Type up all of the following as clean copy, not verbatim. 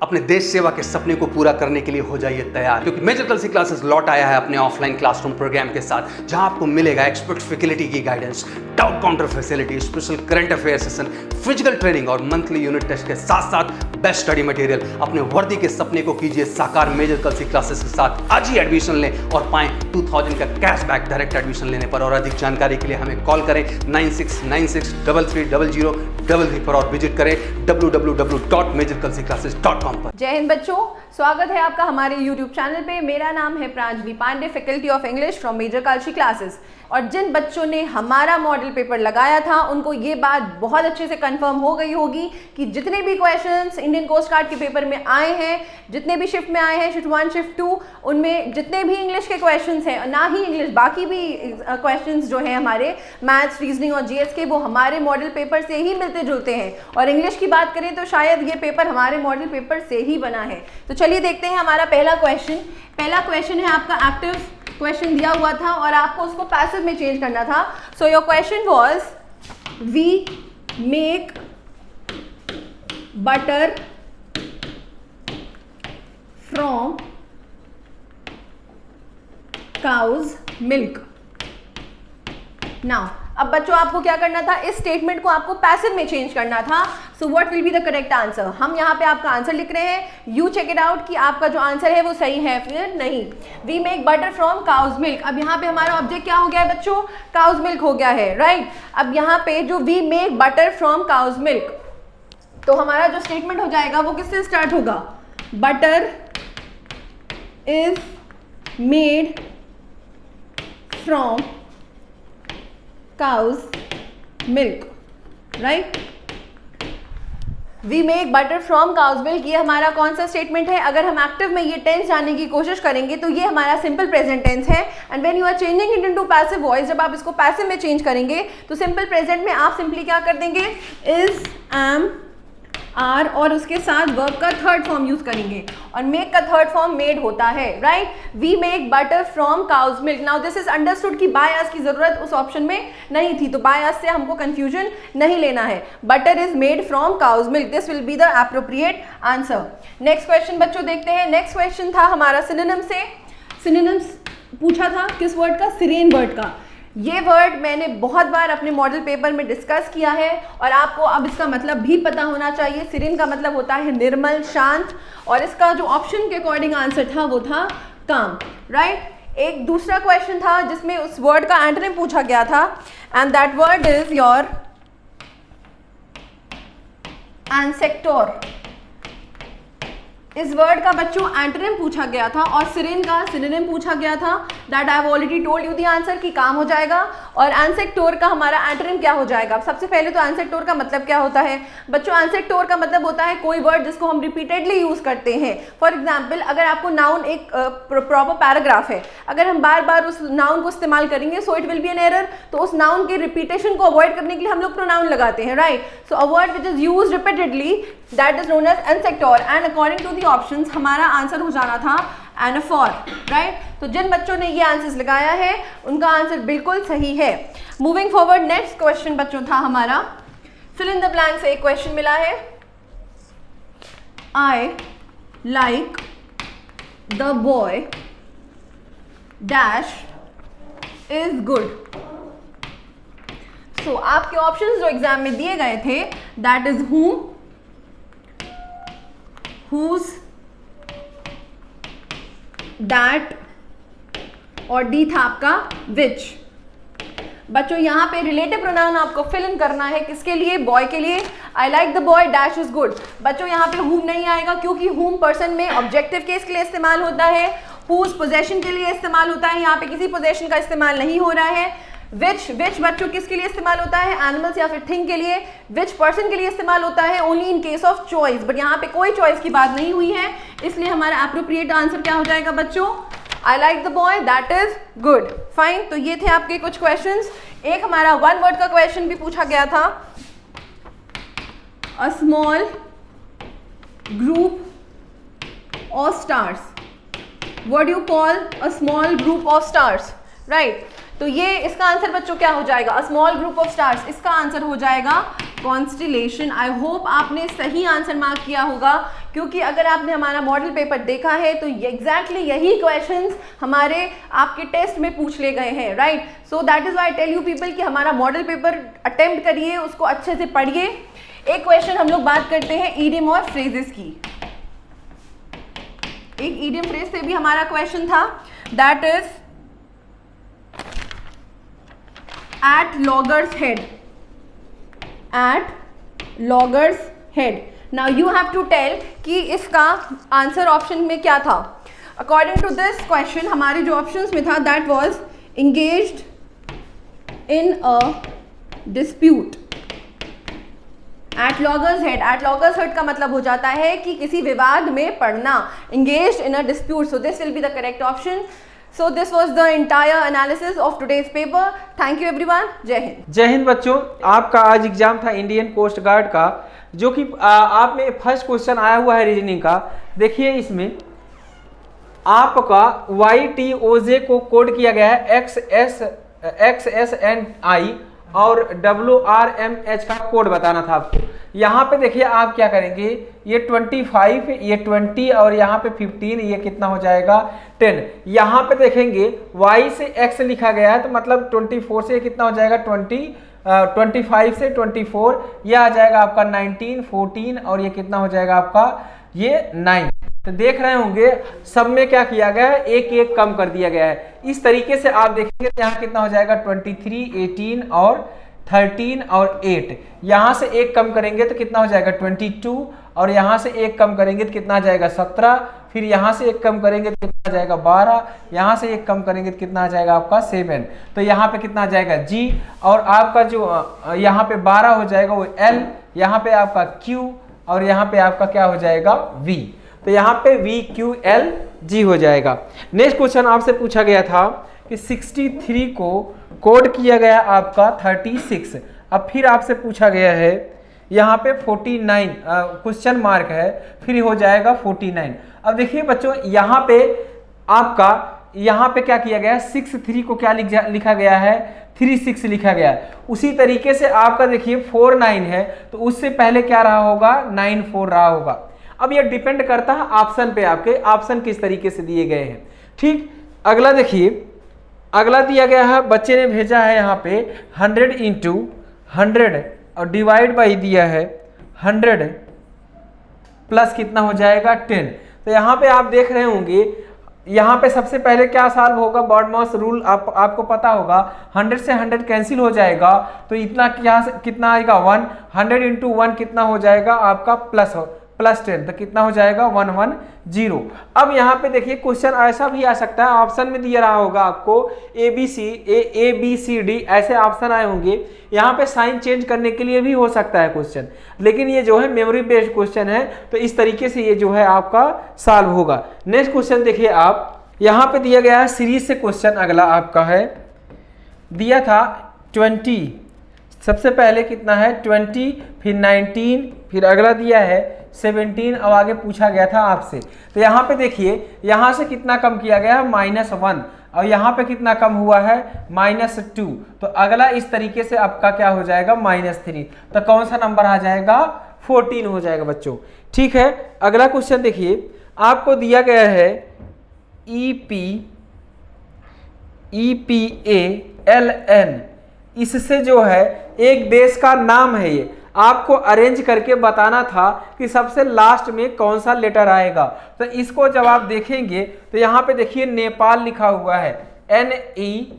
अपने देश सेवा के सपने को पूरा करने के लिए हो जाइए तैयार, क्योंकि मेजर कल्सी क्लासेस लौट आया है अपने ऑफलाइन क्लासरूम प्रोग्राम के साथ, जहां आपको मिलेगा एक्सपर्ट फैकल्टी की guidance, doubt counter facility, special current affair session, physical training और मंथली यूनिट टेस्ट के साथ साथ बेस्ट स्टडी मटेरियल। अपने वर्दी के सपने को कीजिए साकार मेजर कल्सी क्लासेस के साथ। आज ही एडमिशन लें और पाएं 2000 का कैशबैक डायरेक्ट एडमिशन लेने पर। और अधिक जानकारी के लिए हमें कॉल करें 9696333333 पर और विजिट करें www.majorkalsiclasses.com। जय हिंद बच्चों, स्वागत है आपका हमारे YouTube चैनल पे। मेरा नाम है Pranjali Pandey, faculty of English from Major Kalsi Classes. और जिन बच्चों ने हमारा मॉडल पेपर लगाया था उनको ये बात बहुत अच्छे से कंफर्म हो गई होगी कि जितने भी क्वेश्चंस इंडियन कोस्ट गार्ड के पेपर में आए हैं, जितने भी शिफ्ट में आए हैं, शिफ्ट 1 शिफ्ट 2, उनमें जितने भी इंग्लिश के क्वेश्चंस हैं, ना ही इंग्लिश बाकी भी क्वेश्चंस जो हैं हमारे मैथ्स, रीजनिंग और जीएस के, वो हमारे मॉडल पेपर से ही मिलते जुलते हैं। और इंग्लिश की बात करें तो शायद ये पेपर हमारे मॉडल पेपर से ही बना है। तो चलिए देखते हैं हमारा पहला क्वेश्चन। पहला क्वेश्चन है आपका एक्टिव क्वेश्चन दिया हुआ था और आपको उसको पैसिव में चेंज करना था। So your question was we make butter from cow's milk. Now अब बच्चों आपको क्या करना था, इस स्टेटमेंट को आपको पैसिव में चेंज करना था। So what will be the correct answer? हम यहाँ पे आपका आंसर लिख रहे हैं, यू चेक इट आउट कि आपका जो आंसर है वो सही है फिर नहीं। We make butter from cow's milk. अब यहाँ पे हमारा ऑब्जेक्ट क्या हो गया है बच्चों? काउज मिल्क हो गया है, राइट। अब यहाँ पे जो we make butter from cow's milk, तो हमारा जो स्टेटमेंट हो जाएगा वो किससे स्टार्ट होगा? Butter is made from cow's milk, right. We make butter from cow's milk, ये हमारा कौन सा स्टेटमेंट है? अगर हम एक्टिव में ये टेंस जानने की कोशिश करेंगे तो ये हमारा सिंपल प्रेजेंट टेंस है। And when you are changing it into passive voice, जब आप इसको पैसिव में चेंज करेंगे तो सिंपल प्रेजेंट में आप सिंपली क्या कर देंगे? इज, एम, आर और उसके साथ वर्ब का थर्ड फॉर्म यूज करेंगे। और मेक का थर्ड फॉर्म मेड होता है, right. We make butter from cow's milk. Now this is understood कि बाय अस की जरूरत उस ऑप्शन में नहीं थी, तो बाय अस से हमको कंफ्यूजन नहीं लेना है। Butter is made from cow's milk, this will be the appropriate answer. Next question बच्चों देखते हैं। नेक्स्ट क्वेश्चन था हमारा सिनोनिम से। सिनोनिम्स पूछा था किस वर्ड का? सिरेन वर्ड का। ये वर्ड मैंने बहुत बार अपने मॉडल पेपर में डिस्कस किया है और आपको अब इसका मतलब भी पता होना चाहिए। सिरेन का मतलब होता है निर्मल, शांत, और इसका जो ऑप्शन के अकॉर्डिंग आंसर था वो था काम, राइट। एक दूसरा क्वेश्चन था जिसमें उस वर्ड का एंटोनिम पूछा गया था, and that word is your ancestor. इस वर्ड का बच्चों एंटोनिम पूछा गया था और सिरेन का सिनोनिम पूछा गया था। That I have already told you the answer कि काम हो जाएगा। और एंसेक्टोर का हमारा एंटोनिम क्या हो जाएगा? सबसे पहले तो एंसेक्टोर का मतलब क्या होता है बच्चों? एंसेक्टोर का मतलब होता है कोई वर्ड जिसको हम रिपीटेडली यूज करते हैं। फॉर एग्जाम्पल, अगर आपको नाउन एक प्रॉपर पैराग्राफ है, अगर हम बार बार उस नाउन को इस्तेमाल करेंगे so it will be an error. तो उस नाउन के रिपीटेशन को अवॉइड करने के लिए हम लोग प्रोनाउन लगाते हैं, right. So a word which is use repeatedly that is known as एंसेक्टोर। And according to the options हमारा आंसर हो जाना था एनाफोर, राइट। तो जिन बच्चों ने ये आंसर्स लगाया है उनका आंसर बिल्कुल सही है। मूविंग फॉरवर्ड, नेक्स्ट क्वेश्चन बच्चों था हमारा फिल इन द ब्लैंक से। एक क्वेश्चन मिला है, I like the boy dash is good. So आपके ऑप्शंस जो एग्जाम में दिए गए थे that is whom, whose, that और डी था आपका which। बच्चों यहाँ पे रिलेटिव प्रोनाउन आपको फिल इन करना है, किसके लिए? बॉय के लिए। I like the boy dash is good. बच्चों यहाँ पे whom नहीं आएगा क्योंकि whom पर्सन में ऑब्जेक्टिव केस के लिए इस्तेमाल होता है, whose पोजेशन के लिए इस्तेमाल होता है, यहाँ पे किसी पोजेशन का इस्तेमाल नहीं हो रहा है। विच बच्चों किसके लिए इस्तेमाल होता है? एनिमल्स या फिर थिंग के लिए। विच पर्सन के लिए इस्तेमाल होता है only in case of choice, but यहाँ पे कोई चॉइस की बात नहीं हुई है, इसलिए हमारा एप्रोप्रिएट आंसर क्या हो जाएगा बच्चों? आई like the boy that is good. Fine, तो ये थे आपके कुछ क्वेश्चंस। एक हमारा वन वर्ड का क्वेश्चन भी पूछा गया था, a small group of stars. What do you call a small group of stars, right. तो ये इसका आंसर बच्चों क्या हो जाएगा? A small group of stars, इसका आंसर हो जाएगा कॉन्स्टिलेशन। आई होप आपने सही आंसर मार्क किया होगा क्योंकि अगर आपने हमारा मॉडल पेपर देखा है तो एग्जैक्टली यही क्वेश्चंस हमारे आपके टेस्ट में पूछ ले गए हैं, right. So that is why I tell you people कि हमारा मॉडल पेपर अटेम्प्ट करिए, उसको अच्छे से पढ़िए। एक क्वेश्चन हम लोग बात करते हैं ईडियम और फ्रेजेस की। एक ईडियम फ्रेज से भी हमारा क्वेश्चन था, that is at loggerheads, at loggerheads. Now you have to tell कि इसका आंसर ऑप्शन में क्या था। अकॉर्डिंग टू दिस क्वेश्चन हमारे जो ऑप्शंस में था that was engaged in a dispute at loggerheads. At loggerheads का मतलब हो जाता है कि किसी विवाद में पड़ना, engaged in a dispute. So this will be the correct option. So this was the entire analysis of today's paper. Thank you everyone. जय हिंद। जय हिंद बच्चों, आपका आज एग्जाम था इंडियन कोस्ट गार्ड का, जो कि आप में फर्स्ट क्वेश्चन आया हुआ है रीजनिंग का। देखिए इसमें आपका YTOJ को कोड किया गया है XSNI और WRMH का कोड बताना था आपको। यहाँ पे देखिए आप क्या करेंगे, ये 25, ये 20 और यहाँ पे 15, ये कितना हो जाएगा 10। यहाँ पे देखेंगे Y से X लिखा गया है तो मतलब 24 से कितना हो जाएगा 20, 25 से 24, ये आ जाएगा आपका 19, 14 और ये कितना हो जाएगा आपका ये 9। तो देख रहे होंगे सब में क्या किया गया है, एक एक कम कर दिया गया है। इस तरीके से आप देखेंगे यहाँ कितना हो जाएगा 23, 18 और 13 और 8। यहाँ से एक कम करेंगे तो कितना हो जाएगा 22 और यहाँ से एक कम करेंगे तो कितना आ जाएगा 17, फिर यहाँ से एक कम करेंगे तो कितना आ जाएगा 12, यहाँ से एक कम करेंगे तो कितना आ जाएगा आपका 7। तो यहाँ पे कितना आ जाएगा G और आपका जो यहाँ पे 12 हो जाएगा वो L, यहाँ पे आपका Q और यहाँ पे आपका क्या हो जाएगा V। तो यहाँ पे VQLG हो जाएगा। नेक्स्ट क्वेश्चन आपसे पूछा गया था कि 63 को कोड किया गया आपका 36। अब फिर आपसे पूछा गया है यहाँ पे 49 क्वेश्चन मार्क है, फिर हो जाएगा 49। अब देखिए बच्चों यहाँ पे आपका यहाँ पे क्या किया गया है, 63 को क्या लिखा गया है 36 लिखा गया है। उसी तरीके से आपका देखिए 49 है तो उससे पहले क्या रहा होगा 94 रहा होगा। अब ये डिपेंड करता है ऑप्शन पे, आपके ऑप्शन किस तरीके से दिए गए हैं। ठीक, अगला देखिए, अगला दिया गया है, बच्चे ने भेजा है यहाँ पे 100 इंटू 100 और डिवाइड बाई दिया है 100 प्लस कितना हो जाएगा 10। तो यहाँ पे आप देख रहे होंगे यहाँ पे सबसे पहले क्या सॉल्व होगा, बॉडमॉस रूल आपको पता होगा, 100 से 100 कैंसिल हो जाएगा तो इतना कितना आएगा 1, 100 इंटू 1 कितना हो जाएगा आपका प्लस 10, तो कितना हो जाएगा 110। अब यहाँ पे देखिए क्वेश्चन ऐसा भी आ सकता है, ऑप्शन में दिया रहा होगा आपको ABCD ऐसे ऑप्शन आए होंगे, यहाँ पे साइन चेंज करने के लिए भी हो सकता है क्वेश्चन, लेकिन ये जो है मेमोरी बेस्ड क्वेश्चन है तो इस तरीके से ये जो है आपका सॉल्व होगा। नेक्स्ट क्वेश्चन देखिए आप, यहाँ पे दिया गया है सीरीज से क्वेश्चन, अगला आपका है दिया था 20, सबसे पहले कितना है 20, फिर 19, फिर अगला दिया है 17 और आगे पूछा गया था आपसे। तो यहाँ पे देखिए यहाँ से कितना कम किया गया है -1 और यहाँ पे कितना कम हुआ है -2। तो अगला इस तरीके से आपका क्या हो जाएगा -3। तो कौन सा नंबर आ जाएगा 14 हो जाएगा बच्चों। ठीक है, अगला क्वेश्चन देखिए, आपको दिया गया है EPALN, इससे जो है एक देश का नाम है, ये आपको अरेंज करके बताना था कि सबसे लास्ट में कौन सा लेटर आएगा। तो इसको जब आप देखेंगे तो यहाँ पे देखिए नेपाल लिखा हुआ है, NEPAL,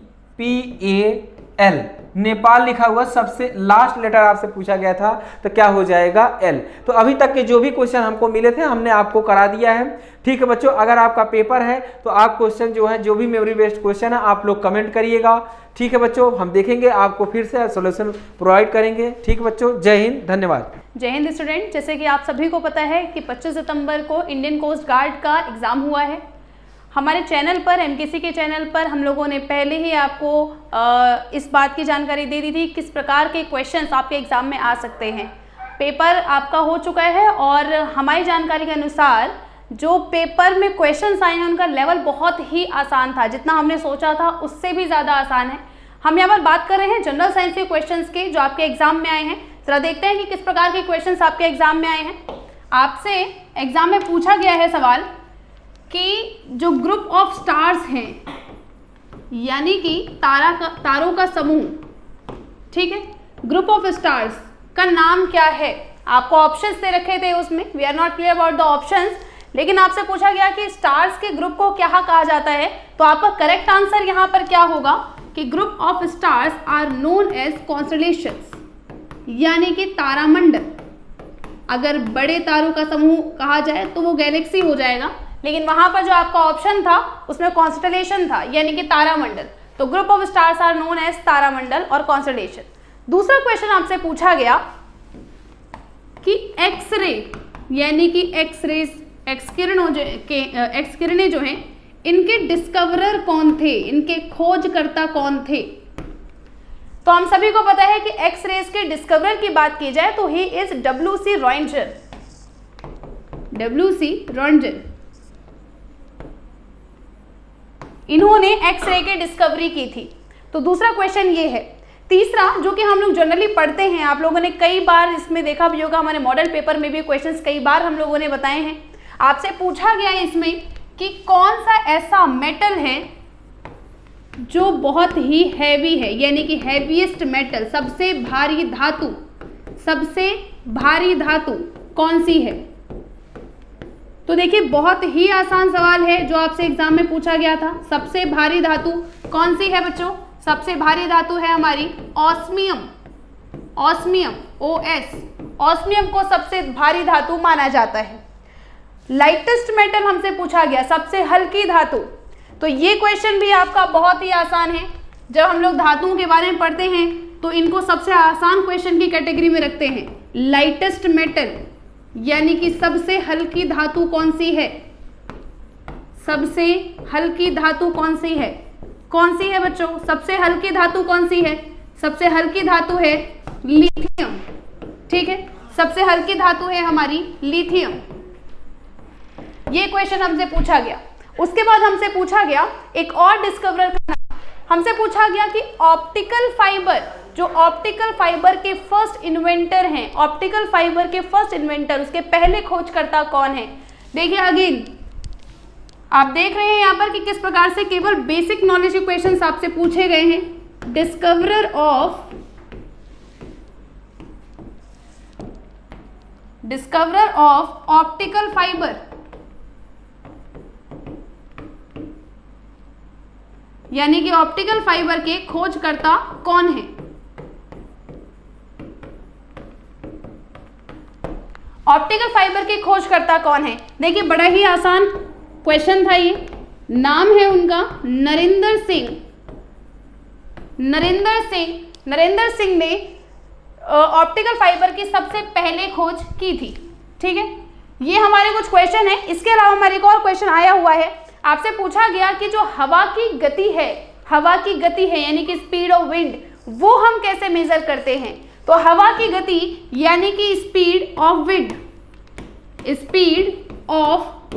नेपाल लिखा हुआ, सबसे लास्ट लेटर आपसे पूछा गया था तो क्या हो जाएगा L। तो अभी तक के जो भी क्वेश्चन हमको मिले थे हमने आपको करा दिया है। ठीक है बच्चों, अगर आपका पेपर है तो आप क्वेश्चन जो है, जो भी मेमोरी बेस्ड क्वेश्चन है आप लोग कमेंट करिएगा। ठीक है बच्चों, हम देखेंगे, आपको फिर से सॉल्यूशन प्रोवाइड करेंगे। ठीक है बच्चों, जय हिंद, धन्यवाद। जय हिंद स्टूडेंट, जैसे कि आप सभी को पता है कि 25 सितंबर को इंडियन कोस्ट गार्ड का एग्ज़ाम हुआ है। हमारे चैनल पर, MKC के चैनल पर हम लोगों ने पहले ही आपको इस बात की जानकारी दे दी थी किस प्रकार के क्वेश्चंस आपके एग्ज़ाम में आ सकते हैं। पेपर आपका हो चुका है और हमारी जानकारी के अनुसार जो पेपर में क्वेश्चंस आए हैं उनका लेवल बहुत ही आसान था, जितना हमने सोचा था उससे भी ज़्यादा आसान है। हम यहाँ पर बात कर रहे हैं जनरल साइंस के क्वेश्चंस के जो आपके एग्जाम में आए हैं। जरा देखते हैं कि किस प्रकार के क्वेश्चंस आपके एग्जाम में आए हैं। आपसे एग्जाम में पूछा गया है सवाल कि जो ग्रुप ऑफ स्टार्स हैं, यानी कि तारों का समूह, ठीक है, ग्रुप ऑफ स्टार्स का नाम क्या है। आपको ऑप्शंस दे रखे थे उसमें, we are not clear about the options, लेकिन आपसे पूछा गया कि स्टार्स के ग्रुप को क्या कहा जाता है, तो आपका करेक्ट आंसर यहाँ पर क्या होगा कि group of stars are known as constellations, यानी कि तारामंडल। अगर बड़े तारों का समूह कहा जाए तो वो गैलेक्सी हो जाएगा, लेकिन वहां पर जो आपका ऑप्शन था उसमें कॉन्स्टलेशन था, यानी कि तारामंडल। तो group of stars are known as तारामंडल और कॉन्स्टलेशन। दूसरा क्वेश्चन आपसे पूछा गया कि एक्सरे, यानी कि एक्स किरणें जो हैं, इनके डिस्कवरर कौन थे, इनके खोजकर्ता कौन थे। तो हम सभी को पता है कि एक्स रेज के डिस्कवरर की बात की जाए तो ही इज डब्ल्यू.सी. रॉन्टगन। इन्होंने एक्सरे के डिस्कवरी की थी। तो दूसरा क्वेश्चन ये है। तीसरा, जो कि हम लोग जनरली पढ़ते हैं, आप लोगों ने कई बार इसमें देखा भी होगा, हमारे मॉडल पेपर में भी क्वेश्चंस कई बार हम लोगों ने बताए हैं। आपसे पूछा गया है इसमें कि कौन सा ऐसा मेटल है जो बहुत ही हैवी है, यानी कि हैवीएस्ट मेटल, सबसे भारी धातु कौन सी है। तो देखिए, बहुत ही आसान सवाल है जो आपसे एग्जाम में पूछा गया था। सबसे भारी धातु कौन सी है बच्चों? सबसे भारी धातु है हमारी ऑस्मियम। OS। ऑस्मियम को सबसे भारी धातु माना जाता है। लाइटेस्ट मेटल हमसे पूछा गया, सबसे हल्की धातु। तो ये क्वेश्चन भी आपका बहुत ही आसान है। जब हम लोग धातुओं के बारे में पढ़ते हैं तो इनको सबसे आसान क्वेश्चन की कैटेगरी में रखते हैं। लाइटेस्ट मेटल, यानी कि सबसे हल्की धातु कौन सी है? सबसे हल्की धातु कौन सी है? कौन सी है बच्चों? सबसे हल्की धातु कौन सी है? सबसे हल्की धातु है लिथियम। ठीक है, सबसे हल्की धातु है हमारी लिथियम। ये क्वेश्चन हमसे पूछा गया। उसके बाद हमसे पूछा गया एक और डिस्कवरर का नाम। हमसे पूछा गया कि ऑप्टिकल फाइबर, जो ऑप्टिकल फाइबर के फर्स्ट इन्वेंटर हैं, ऑप्टिकल फाइबर के फर्स्ट इन्वेंटर, उसके पहले खोजकर्ता कौन है। देखिए, अगेन आप देख रहे हैं यहाँ पर कि किस प्रकार से केवल बेसिक नॉलेज के क्वेश्चंस आपसे पूछे गए हैं। डिस्कवरर ऑफ ऑप्टिकल फाइबर, यानी कि ऑप्टिकल फाइबर के खोजकर्ता कौन है। ऑप्टिकल फाइबर के खोजकर्ता कौन है? देखिए, बड़ा ही आसान क्वेश्चन था ये। नाम है उनका नरेंद्र सिंह। नरेंद्र सिंह ने ऑप्टिकल फाइबर की सबसे पहले खोज की थी। ठीक है, ये हमारे कुछ क्वेश्चन है। इसके अलावा हमारे एक और क्वेश्चन आया हुआ है। आपसे पूछा गया कि जो हवा की गति है यानी कि स्पीड ऑफ विंड, वो हम कैसे मेजर करते हैं। तो हवा की गति यानी कि स्पीड ऑफ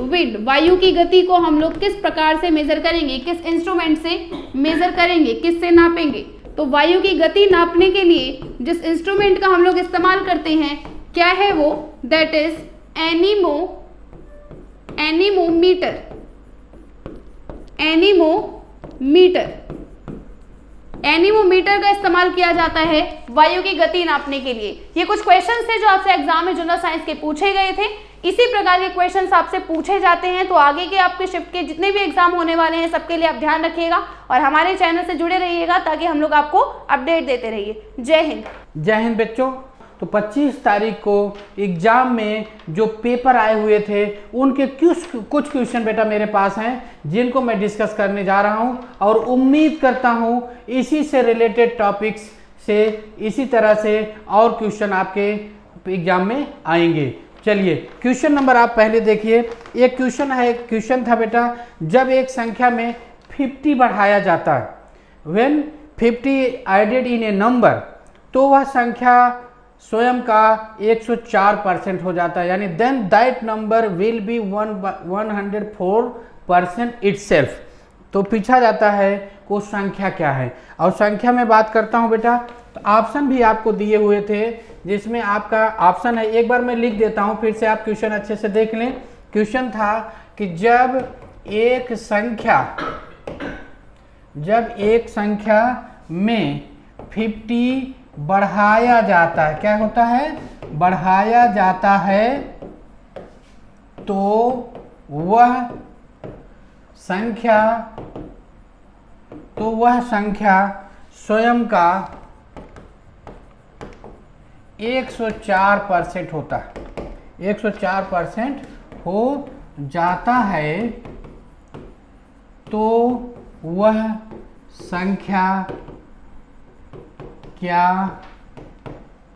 विंड, वायु की गति को हम लोग किस प्रकार से मेजर करेंगे, किस इंस्ट्रूमेंट से मेजर करेंगे, किससे नापेंगे। तो वायु की गति नापने के लिए जिस इंस्ट्रूमेंट का हम लोग इस्तेमाल करते हैं, क्या है वो? दैट इज एनीमोमीटर का इस्तेमाल किया जाता है वायु की गति नापने के लिए। ये कुछ क्वेश्चन थे जो आपसे एग्जाम में जनरल साइंस के पूछे गए थे। इसी प्रकार के क्वेश्चंस आपसे पूछे जाते हैं। तो आगे के आपके शिफ्ट के जितने भी एग्जाम होने वाले हैं, सबके लिए आप ध्यान रखिएगा और हमारे चैनल से जुड़े रहिएगा ताकि हम लोग आपको अपडेट देते रहिए। जय हिंद। जय हिंद बच्चों। तो 25 तारीख को एग्ज़ाम में जो पेपर आए हुए थे उनके कुछ क्वेश्चन बेटा मेरे पास हैं, जिनको मैं डिस्कस करने जा रहा हूं और उम्मीद करता हूं इसी से रिलेटेड टॉपिक्स से इसी तरह से और क्वेश्चन आपके एग्ज़ाम में आएंगे। चलिए, क्वेश्चन नंबर आप पहले देखिए। एक क्वेश्चन था बेटा, जब एक संख्या में 50 बढ़ाया जाता है, when 50 added in a number, तो वह संख्या स्वयं का 104% हो जाता है, यानी then that number will be 104% itself. तो पूछा जाता है वो संख्या क्या है। और संख्या में बात करता हूँ बेटा, तो ऑप्शन भी आपको दिए हुए थे, जिसमें आपका ऑप्शन है, एक बार मैं लिख देता हूं, फिर से आप क्वेश्चन अच्छे से देख लें। क्वेश्चन था कि जब एक संख्या में 50 बढ़ाया जाता है, क्या होता है, बढ़ाया जाता है, तो वह संख्या स्वयं का 104% होता है, 104% हो जाता है, तो वह संख्या क्या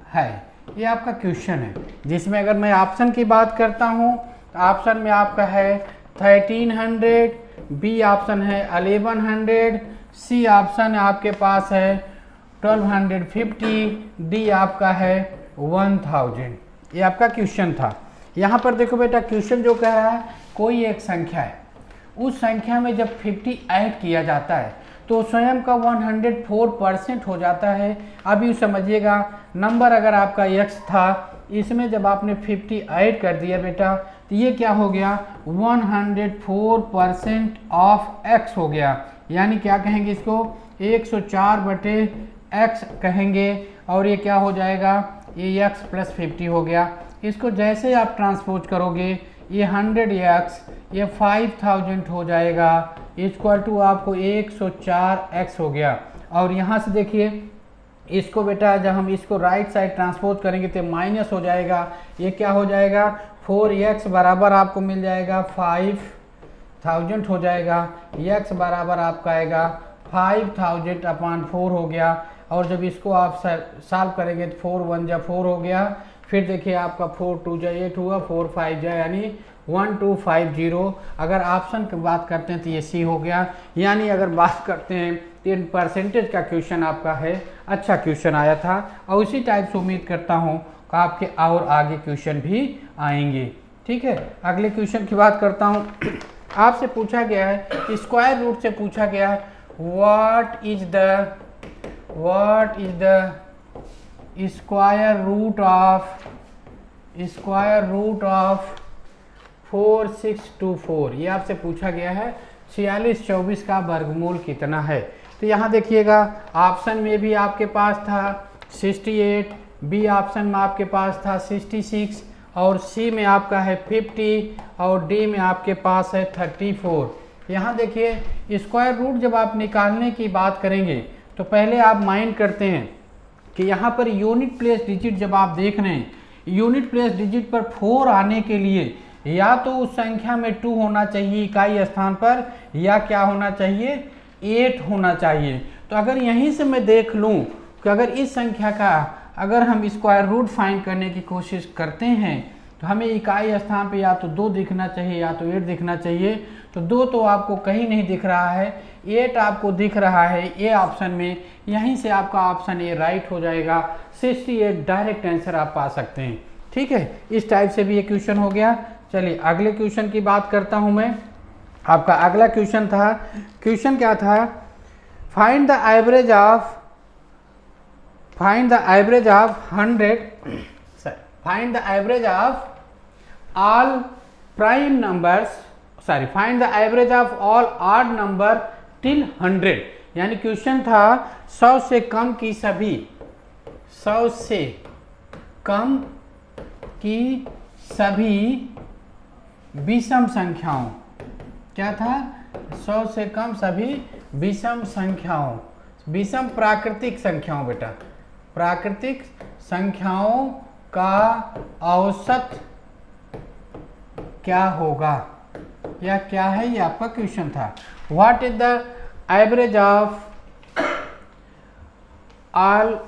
है। ये आपका क्वेश्चन है, जिसमें अगर मैं ऑप्शन की बात करता हूँ तो ऑप्शन में आपका है 1300, बी ऑप्शन है 1100, सी ऑप्शन आपके पास है 1250, डी आपका है 1000। ये आपका क्वेश्चन था। यहाँ पर देखो बेटा, क्वेश्चन जो कह रहा है कोई एक संख्या है, उस संख्या में जब 50 ऐड किया जाता है तो स्वयं का 104% हो जाता है। अभी समझिएगा, नंबर अगर आपका x था, इसमें जब आपने 50 ऐड कर दिया बेटा, तो ये क्या हो गया, 104% ऑफ x हो गया। यानी क्या कहेंगे इसको, 104/x कहेंगे, और ये क्या हो जाएगा, ये x + 50 हो गया। इसको जैसे आप ट्रांसपोज करोगे, ये 100x, ये 5000 हो जाएगा, इक्वल टू आपको 104x हो गया। और यहाँ से देखिए इसको बेटा, जब हम इसको राइट साइड ट्रांसपोज करेंगे तो माइनस हो जाएगा, ये क्या हो जाएगा, 4x बराबर आपको मिल जाएगा 5000 हो जाएगा, x बराबर आपका आएगा 5000/4 हो गया। और जब इसको आप सॉल्व करेंगे तो 4 1 जा 4 हो गया, फिर देखिए आपका 4 2 जा 8 हुआ, 4 5 जा यानी 1250। अगर ऑप्शन की बात करते हैं तो ये सी हो गया। यानी अगर बात करते हैं तो परसेंटेज का क्वेश्चन आपका है, अच्छा क्वेश्चन आया था, और उसी टाइप से उम्मीद करता हूँ कि आपके और आगे क्वेश्चन भी आएंगे। ठीक है, अगले क्वेश्चन की बात करता हूँ। आपसे पूछा गया है, स्क्वायर रूट से पूछा गया है, what is the square root of 4624। ये आपसे पूछा गया है 4624 का वर्गमूल कितना है। तो यहाँ देखिएगा, ऑप्शन में भी आपके पास था 68, बी ऑप्शन में आपके पास था 66, और सी में आपका है 50, और डी में आपके पास है 34। यहाँ देखिए, स्क्वायर रूट जब आप निकालने की बात करेंगे तो पहले आप माइंड करते हैं कि यहाँ पर यूनिट प्लेस डिजिट जब आप देख रहे हैं, यूनिट प्लेस डिजिट पर 4 आने के लिए या तो उस संख्या में 2 होना चाहिए इकाई स्थान पर, या क्या होना चाहिए, 8 होना चाहिए। तो अगर यहीं से मैं देख लूँ कि अगर इस संख्या का अगर हम स्क्वायर रूट फाइंड करने की कोशिश करते हैं तो हमें इकाई स्थान पे या तो 2 दिखना चाहिए या तो 8 दिखना चाहिए। तो 2 तो आपको कहीं नहीं दिख रहा है, 8 आपको दिख रहा है ए ऑप्शन में। यहीं से आपका ऑप्शन ए राइट हो जाएगा, 68 डायरेक्ट आंसर आप पा सकते हैं। ठीक है, इस टाइप से भी ये क्वेश्चन हो गया। चलिए अगले क्वेश्चन की बात करता हूं मैं। आपका अगला क्वेश्चन था, क्वेश्चन क्या था, find the average of 100, find the average of all prime numbers, sorry find the average of all odd number till 100। यानी क्वेश्चन था 100 से कम की सभी, 100 से कम की सभी विषम संख्याओं, क्या था, 100 से कम सभी विषम संख्याओं, विषम प्राकृतिक संख्याओं बेटा, प्राकृतिक संख्याओं का औसत क्या होगा, या क्या है, ये आपका क्वेश्चन था। What is the average of all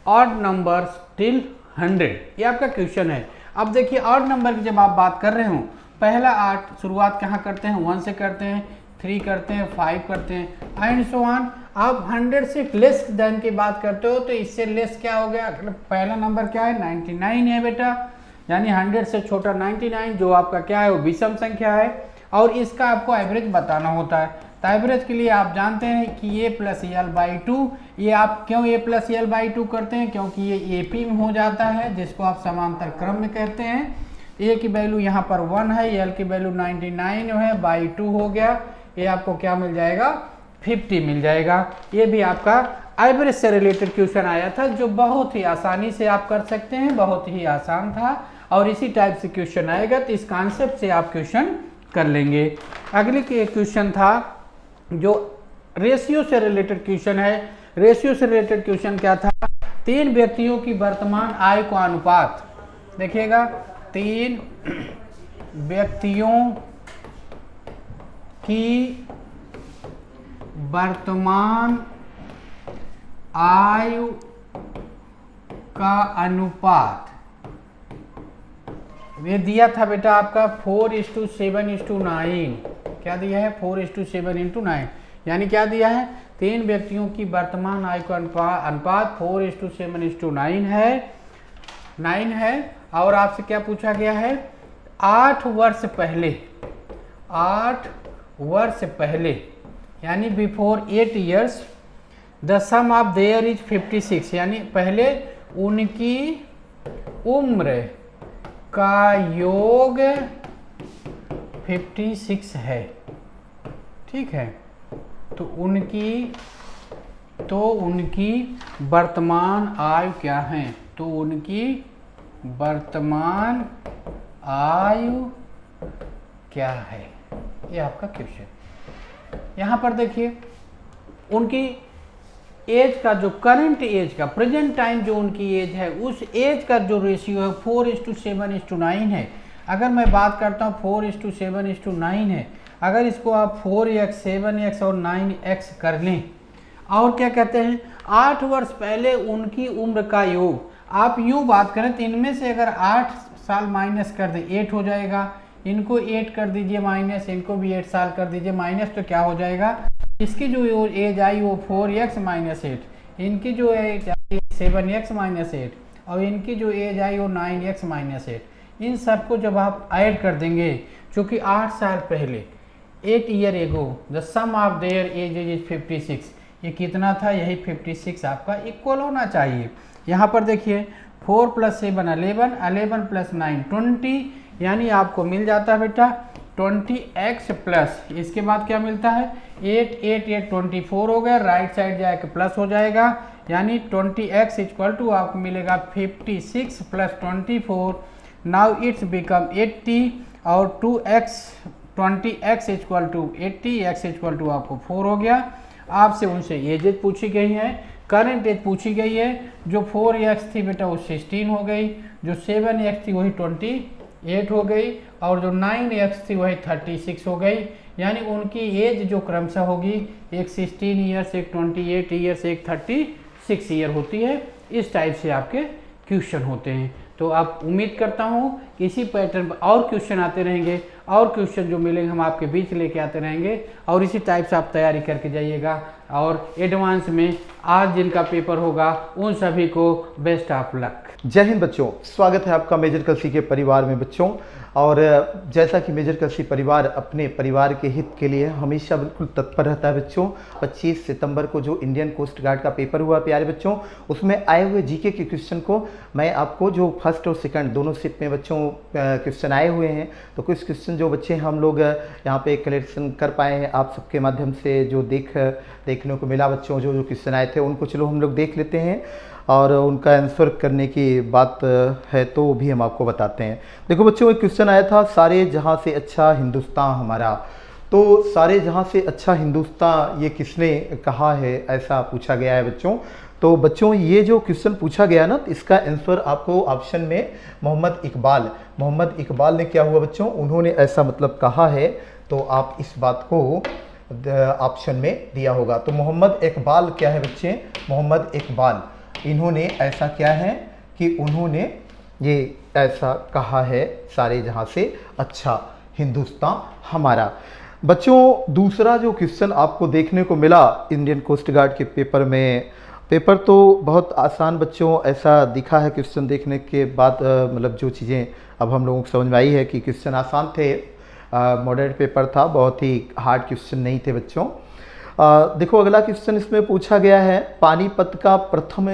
odd numbers till 100, ये आपका क्वेश्चन है। अब देखिए, ऑड नंबर की जब आप बात कर रहे हो, पहला 8 शुरुआत कहाँ करते हैं, 1 से करते हैं, 3 करते हैं, 5 करते हैं, एंड सो ऑन। आप 100 से लेस देन की बात करते हो तो इससे लेस क्या हो गया, पहला नंबर क्या है, 99 है बेटा। यानी 100 से छोटा 99, जो आपका क्या है, वो विषम संख्या है, और इसका आपको एवरेज बताना होता है। तो एवरेज के लिए आप जानते हैं कि ए प्लस एल बाई टू, ये आप क्यों ए प्लस एल बाई टू करते हैं, क्योंकि ये एपी में हो जाता है, जिसको आप समांतर क्रम में कहते हैं। ए की वैल्यू यहाँ पर 1 है, एल की वैल्यू 99 है, बाई 2 हो गया, ये आपको क्या मिल जाएगा 50 मिल जाएगा। ये भी आपका एवरेज से रिलेटेड क्वेश्चन आया था, जो बहुत ही आसानी से आप कर सकते हैं, बहुत ही आसान था, और इसी टाइप से क्वेश्चन आएगा तो इस कॉन्सेप्ट से आप क्वेश्चन कर लेंगे। अगली क्वेश्चन था जो रेशियो से रिलेटेड क्वेश्चन है। रेशियो से रिलेटेड क्वेश्चन क्या था, 3 व्यक्तियों की वर्तमान आय का अनुपात, देखिएगा 3 व्यक्तियों की वर्तमान आयु का अनुपात, ये दिया था बेटा आपका 4:7:9। क्या दिया है 4:7:9, यानी क्या दिया है 3 व्यक्तियों की वर्तमान आयु का अनुपात 4:7:9 है। और आपसे क्या पूछा गया है 8 वर्ष पहले यानी before 8 years the sum of their is 56, यानी पहले उनकी उम्र का योग 56 है, ठीक है। तो उनकी वर्तमान आयु क्या है, तो उनकी वर्तमान आयु क्या है, ये आपका क्वेश्चन। यहाँ पर देखिए उनकी एज का जो करंट एज का प्रेजेंट टाइम जो उनकी एज है, उस एज का जो रेशियो है 4:7:9 है। अगर मैं बात करता हूँ 4:7:9 है, अगर इसको आप 4x 7x और 9x कर लें, और क्या कहते हैं 8 वर्ष पहले उनकी उम्र का योग, आप यूँ बात करें तो इनमें से अगर 8 साल माइनस कर दें 8 हो जाएगा, इनको 8 कर दीजिए माइनस, इनको भी 8 साल कर दीजिए माइनस, तो क्या हो जाएगा इसकी जो एज आई वो 4x - 8, इनकी जो एज आई 7x - 8 और इनकी जो एज आई वो 9x - 8। इन सबको जब आप ऐड कर देंगे, चूँकि 8 साल पहले 8 year ago the sum of their age is 56, ये कितना था, यही 56 आपका इक्वल होना चाहिए। यहाँ पर देखिए 4 + 7 11, 11 + 9 20, यानी आपको मिल जाता है बेटा 20x प्लस, इसके बाद क्या मिलता है 8 8 8 24 हो गया, राइट साइड जाके प्लस हो जाएगा, यानी 20x = आपको मिलेगा 56 + 24, नाउ इट्स बिकम 80, और 2x 20x = 80, x = आपको 4 हो गया। आपसे उनसे एजेज पूछी गई है, करंट एज पूछी गई है, जो 4x थी बेटा वो 16 हो गई, जो 7x थी वही 28 हो गई, और जो 9x थी वही 36 हो गई। यानी उनकी एज जो क्रमशः होगी, एक 16 ईयर्स, एक 28 ईयर्स, एक 36 ईयर होती है। इस टाइप से आपके क्वेश्चन होते हैं। तो आप उम्मीद करता हूँ कि इसी पैटर्न पर और क्वेश्चन आते रहेंगे, और क्वेश्चन जो मिलेंगे हम आपके बीच लेके आते रहेंगे, और इसी टाइप से आप तैयारी करके जाइएगा। और एडवांस में आज जिनका पेपर होगा उन सभी को बेस्ट ऑफ लक। जय हिंद बच्चों, स्वागत है आपका मेजर कलसी के परिवार में बच्चों। और जैसा कि मेजर कलसी परिवार अपने परिवार के हित के लिए हमेशा बिल्कुल तत्पर रहता है बच्चों, 25 सितंबर को जो इंडियन कोस्ट गार्ड का पेपर हुआ प्यारे बच्चों, उसमें आए हुए जीके के क्वेश्चन को मैं आपको जो फर्स्ट और सेकंड दोनों शिफ्ट में बच्चों क्वेश्चन आए हुए हैं, तो कुछ क्वेश्चन जो बच्चे हम लोग यहाँ पे कलेक्शन कर पाए हैं आप सबके माध्यम से, जो देखने को मिला बच्चों, जो क्वेश्चन आए थे उनको चलो हम लोग देख लेते हैं, और उनका आंसर करने की बात है तो भी हम आपको बताते हैं। देखो बच्चों, एक क्वेश्चन आया था, सारे जहां से अच्छा हिंदुस्तान हमारा। तो सारे जहां से अच्छा हिंदुस्तान ये किसने कहा है, ऐसा पूछा गया है बच्चों। तो बच्चों ये जो क्वेश्चन पूछा गया ना, तो इसका आंसर आपको ऑप्शन में मोहम्मद इकबाल ने क्या हुआ बच्चों, उन्होंने ऐसा मतलब कहा है, तो आप इस बात को ऑप्शन में दिया होगा। तो मोहम्मद इकबाल क्या है बच्चे, मोहम्मद इकबाल, इन्होंने ऐसा क्या है कि उन्होंने ये ऐसा कहा है, सारे जहां से अच्छा हिंदुस्तान हमारा। बच्चों दूसरा जो क्वेश्चन आपको देखने को मिला इंडियन कोस्ट गार्ड के पेपर में, पेपर तो बहुत आसान बच्चों ऐसा दिखा है क्वेश्चन देखने के बाद, मतलब जो चीज़ें अब हम लोगों को समझ में आई है कि क्वेश्चन आसान थे, मॉडरेट पेपर था, बहुत ही हार्ड क्वेश्चन नहीं थे बच्चों। देखो अगला क्वेश्चन इसमें पूछा गया है, पानीपत का प्रथम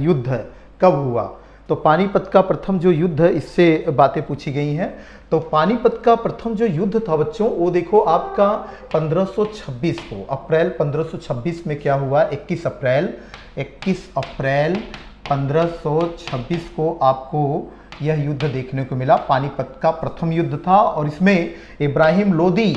युद्ध कब हुआ। तो पानीपत का प्रथम जो युद्ध, इससे बातें पूछी गई हैं। तो पानीपत का प्रथम जो युद्ध था बच्चों, वो देखो आपका 1526 को, अप्रैल 1526 में क्या हुआ, 21 अप्रैल 1526 को आपको यह युद्ध देखने को मिला। पानीपत का प्रथम युद्ध था और इसमें इब्राहिम लोदी,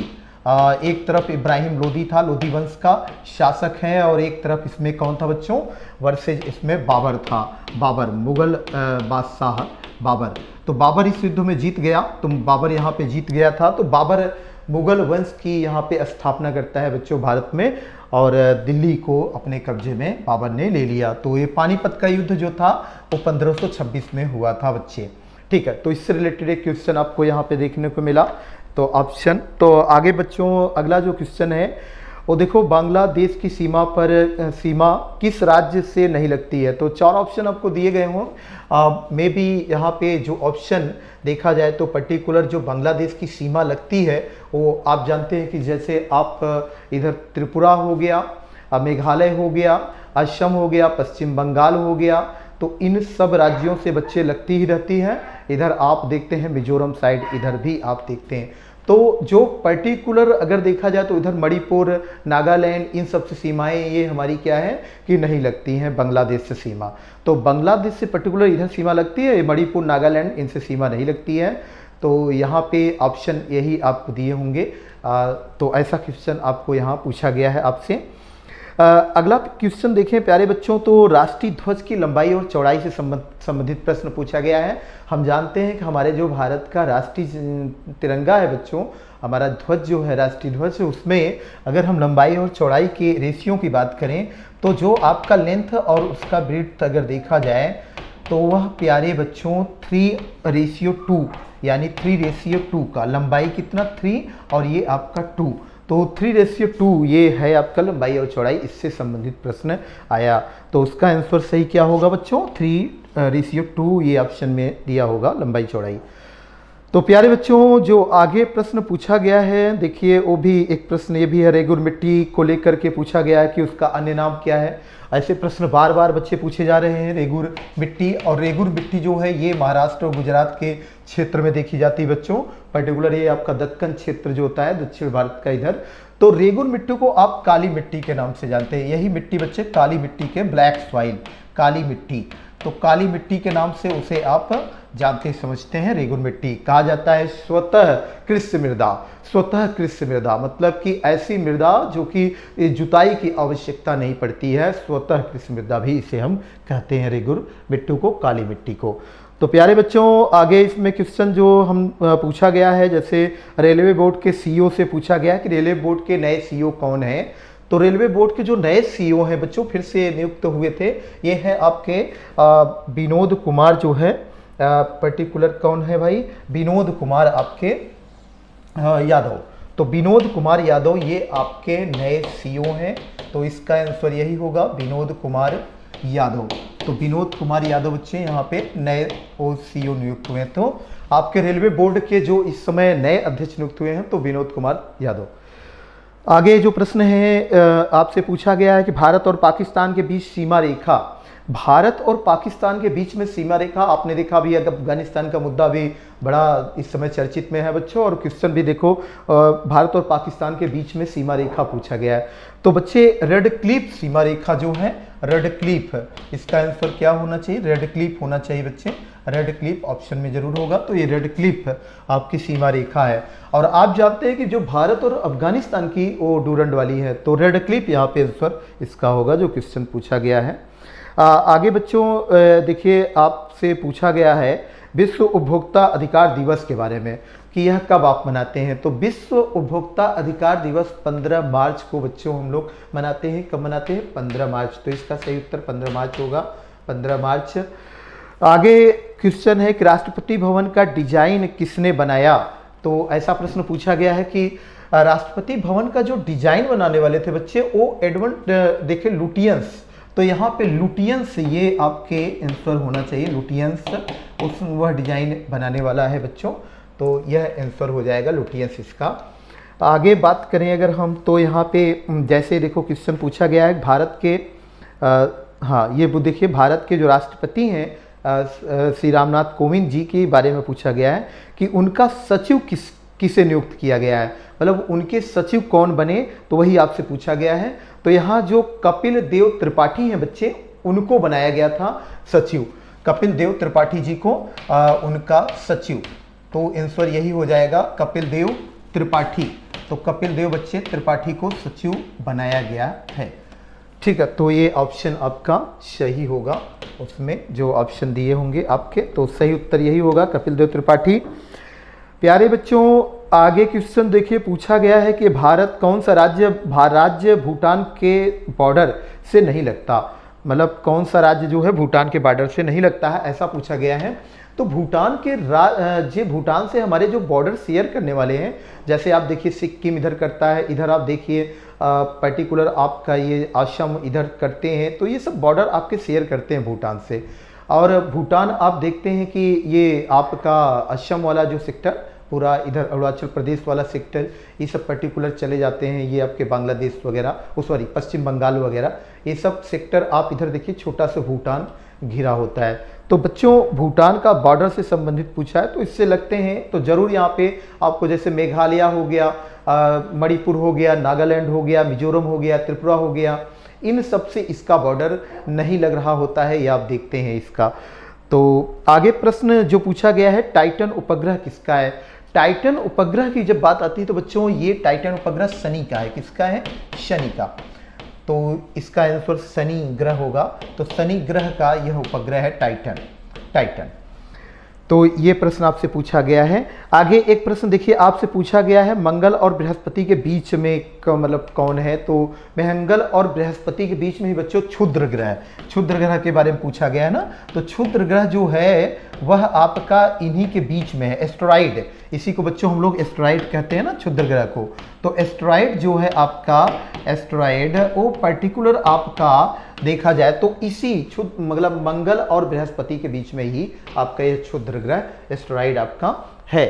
एक तरफ इब्राहिम लोदी था, लोदी वंश का शासक है, और एक तरफ इसमें कौन था बच्चों, वर्सेज इसमें बाबर था, बाबर, मुगल बादशाह बाबर। तो बाबर इस युद्ध में जीत गया, तो बाबर यहाँ पे जीत गया था। तो बाबर मुगल वंश की यहाँ पे स्थापना करता है बच्चों भारत में, और दिल्ली को अपने कब्जे में बाबर ने ले लिया। तो ये पानीपत का युद्ध जो था वो 1526 में हुआ था बच्चे। ठीक है, तो इससे रिलेटेड एक क्वेश्चन आपको यहाँ पे देखने को मिला। तो ऑप्शन, तो आगे बच्चों अगला जो क्वेश्चन है वो देखो, बांग्लादेश की सीमा किस राज्य से नहीं लगती है। तो 4 ऑप्शन आपको दिए गए हों, मे बी यहाँ पे जो ऑप्शन देखा जाए तो पर्टिकुलर जो बांग्लादेश की सीमा लगती है वो आप जानते हैं कि जैसे आप इधर त्रिपुरा हो गया, मेघालय हो गया, असम हो गया, पश्चिम बंगाल हो गया, तो इन सब राज्यों से बच्चे लगती ही रहती हैं। इधर आप देखते हैं मिजोरम साइड, इधर भी आप देखते हैं। तो जो पर्टिकुलर अगर देखा जाए तो इधर मणिपुर, नागालैंड, इन सब से सीमाएं ये हमारी क्या है कि नहीं लगती हैं बांग्लादेश से सीमा। तो बांग्लादेश से पर्टिकुलर इधर सीमा लगती है, मणिपुर, नागालैंड, इनसे सीमा नहीं लगती है। तो यहाँ पे ऑप्शन यही आपको दिए होंगे। तो ऐसा क्वेश्चन आपको यहाँ पूछा गया है आपसे। अगला क्वेश्चन देखें प्यारे बच्चों, तो राष्ट्रीय ध्वज की लंबाई और चौड़ाई से संबंधित प्रश्न पूछा गया है। हम जानते हैं कि हमारे जो भारत का राष्ट्रीय तिरंगा है बच्चों, हमारा ध्वज जो है राष्ट्रीय ध्वज, उसमें अगर हम लंबाई और चौड़ाई के रेशियो की बात करें तो जो आपका लेंथ और उसका ब्रेड्थ अगर देखा जाए तो वह प्यारे बच्चों 3:2, यानी 3:2 का, लंबाई कितना 3 और ये आपका 2, तो 3:2 ये है आपका लंबाई और चौड़ाई। इससे संबंधित प्रश्न आया, तो उसका आंसर सही क्या होगा बच्चों, 3:2 ये ऑप्शन में दिया होगा लंबाई चौड़ाई। तो प्यारे बच्चों जो आगे प्रश्न पूछा गया है, देखिए वो भी एक प्रश्न ये भी है, रेगुर मिट्टी को लेकर के पूछा गया है कि उसका अन्य नाम क्या है। ऐसे प्रश्न बार बार बच्चे पूछे जा रहे हैं रेगुर मिट्टी, और रेगुर मिट्टी जो है ये महाराष्ट्र और गुजरात के क्षेत्र में देखी जाती है बच्चों, पर्टिकुलर ये आपका दक्कन क्षेत्र जो होता है दक्षिण भारत का इधर। तो रेगुर मिट्टी को आप काली मिट्टी के नाम से जानते हैं, यही मिट्टी बच्चे काली मिट्टी के, ब्लैक सॉइल, काली मिट्टी, तो काली मिट्टी के नाम से उसे आप जानते समझते हैं। रेगुर मिट्टी कहा जाता है स्वतः कृष्ण मृदा, स्वतः कृष्ण मृदा मतलब कि ऐसी मृदा जो कि जुताई की आवश्यकता नहीं पड़ती है, स्वतः कृष्ण मृदा भी इसे हम कहते हैं, रेगुर मिट्टी को, काली मिट्टी को। तो प्यारे बच्चों आगे इसमें क्वेश्चन जो हम पूछा गया है, जैसे रेलवे बोर्ड के सीईओ से पूछा गया है कि रेलवे बोर्ड के नए सीईओ कौन हैं। तो रेलवे बोर्ड के जो नए सीईओ हैं बच्चों फिर से नियुक्त हुए थे, ये हैं आपके विनोद कुमार जो है, पर्टिकुलर कौन है भाई, विनोद कुमार आपके यादव। तो विनोद कुमार यादव ये आपके नए सीईओ हैं, तो इसका आंसर यही होगा विनोद कुमार यादव। तो विनोद कुमार यादव बच्चे यहाँ पे नए सीईओ नियुक्त हुए हैं। तो आपके रेलवे बोर्ड के जो इस समय नए अध्यक्ष नियुक्त हुए हैं तो विनोद कुमार यादव। आगे जो प्रश्न है आपसे पूछा गया है कि भारत और पाकिस्तान के बीच सीमा रेखा, भारत और पाकिस्तान के बीच में सीमा रेखा, आपने देखा भी अफगानिस्तान का मुद्दा भी बड़ा इस समय चर्चित में है बच्चों, और क्वेश्चन भी देखो भारत और पाकिस्तान के बीच में सीमा रेखा पूछा गया है। तो बच्चे रेड क्लिफ सीमा रेखा जो है, रेड क्लिफ, इसका आंसर क्या होना चाहिए, रेड क्लिफ होना चाहिए बच्चे, रेड क्लिफ ऑप्शन में जरूर होगा। तो ये रेड क्लिफ आपकी सीमा रेखा है, और आप जानते हैं कि जो भारत और अफगानिस्तान की वो डूरंड वाली है, तो रेड क्लिफ यहाँ पे आंसर इसका होगा जो क्वेश्चन पूछा गया है। आगे बच्चों देखिए आपसे पूछा गया है विश्व उपभोक्ता अधिकार दिवस के बारे में कि यह कब आप मनाते हैं। तो विश्व उपभोक्ता अधिकार दिवस 15 मार्च को बच्चों हम लोग मनाते हैं। कब मनाते हैं, 15 मार्च। तो इसका सही उत्तर 15 मार्च होगा, 15 मार्च। आगे क्वेश्चन है कि राष्ट्रपति भवन का डिजाइन किसने बनाया। तो ऐसा प्रश्न पूछा गया है कि राष्ट्रपति भवन का जो डिजाइन बनाने वाले थे बच्चे वो एडवर्ड देखिए लुटियंस, तो यहाँ पे लुटियंस ये आपके आंसर होना चाहिए, लुटियंस उस वह डिजाइन बनाने वाला है बच्चों। तो यह आंसर हो जाएगा लुटियंस इसका। आगे बात करें अगर हम, तो यहाँ पे जैसे देखो क्वेश्चन पूछा गया है भारत के हाँ ये वो देखिए भारत के जो राष्ट्रपति हैं श्री रामनाथ कोविंद जी के बारे में पूछा गया है कि उनका सचिव किसे नियुक्त किया गया है, मतलब उनके सचिव कौन बने, तो वही आपसे पूछा गया है। तो यहाँ जो कपिल देव त्रिपाठी हैं बच्चे, उनको बनाया गया था सचिव, कपिल देव त्रिपाठी जी को उनका सचिव। तो आंसर यही हो जाएगा कपिल देव त्रिपाठी। तो कपिल देव बच्चे त्रिपाठी को सचिव बनाया गया है। ठीक है, तो ये ऑप्शन आपका सही होगा, उसमें जो ऑप्शन दिए होंगे आपके, तो सही उत्तर यही होगा कपिल देव त्रिपाठी। प्यारे बच्चों आगे क्वेश्चन देखिए पूछा गया है कि भारत कौन सा राज्य भूटान के बॉर्डर से नहीं लगता, मतलब कौन सा राज्य जो है भूटान के बॉर्डर से नहीं लगता है, ऐसा पूछा गया है। तो भूटान से हमारे जो बॉर्डर शेयर करने वाले हैं, जैसे आप देखिए सिक्किम इधर करता है, इधर आप देखिए पर्टिकुलर आपका ये असम इधर करते हैं, तो ये सब बॉर्डर आपके शेयर करते हैं भूटान से। और भूटान आप देखते हैं कि ये आपका असम वाला जो सेक्टर, पूरा इधर अरुणाचल प्रदेश वाला सेक्टर, ये सब पर्टिकुलर चले जाते हैं, ये आपके बांग्लादेश वगैरह, पश्चिम बंगाल वगैरह, ये सब सेक्टर आप इधर देखिए छोटा सा भूटान घिरा होता है। तो बच्चों भूटान का बॉर्डर से संबंधित पूछा है, तो इससे लगते हैं तो जरूर यहाँ पे आपको जैसे मेघालय हो गया, मणिपुर हो गया, नागालैंड हो गया, मिजोरम हो गया, त्रिपुरा हो गया, इन सब से इसका बॉर्डर नहीं लग रहा होता है, ये आप देखते हैं इसका। तो आगे प्रश्न जो पूछा गया है, टाइटन उपग्रह किसका है। टाइटन उपग्रह की जब बात आती है तो बच्चों ये टाइटन उपग्रह शनि का है। किसका है? शनि का। तो इसका आंसर शनि ग्रह होगा। तो शनि ग्रह का यह उपग्रह है टाइटन। तो ये प्रश्न आपसे पूछा गया है। आगे एक प्रश्न देखिए आपसे पूछा गया है, मंगल और बृहस्पति के बीच में मतलब कौन है। तो मंगल और बृहस्पति के बीच में ही बच्चों क्षुद्र ग्रह के बारे में पूछा गया है ना। तो क्षुद्र ग्रह जो है वह आपका इन्हीं के बीच में है, एस्टेरॉइड। इसी को बच्चों हम लोग एस्टेरॉइड कहते हैं ना, क्षुद्र ग्रह को। तो एस्टेरॉइड जो है आपका, एस्टेरॉइड वो पर्टिकुलर आपका देखा जाए तो इसी मतलब मंगल और बृहस्पति के बीच में ही आपका ये क्षुद्र ग्रह एस्टेरॉइड आपका है।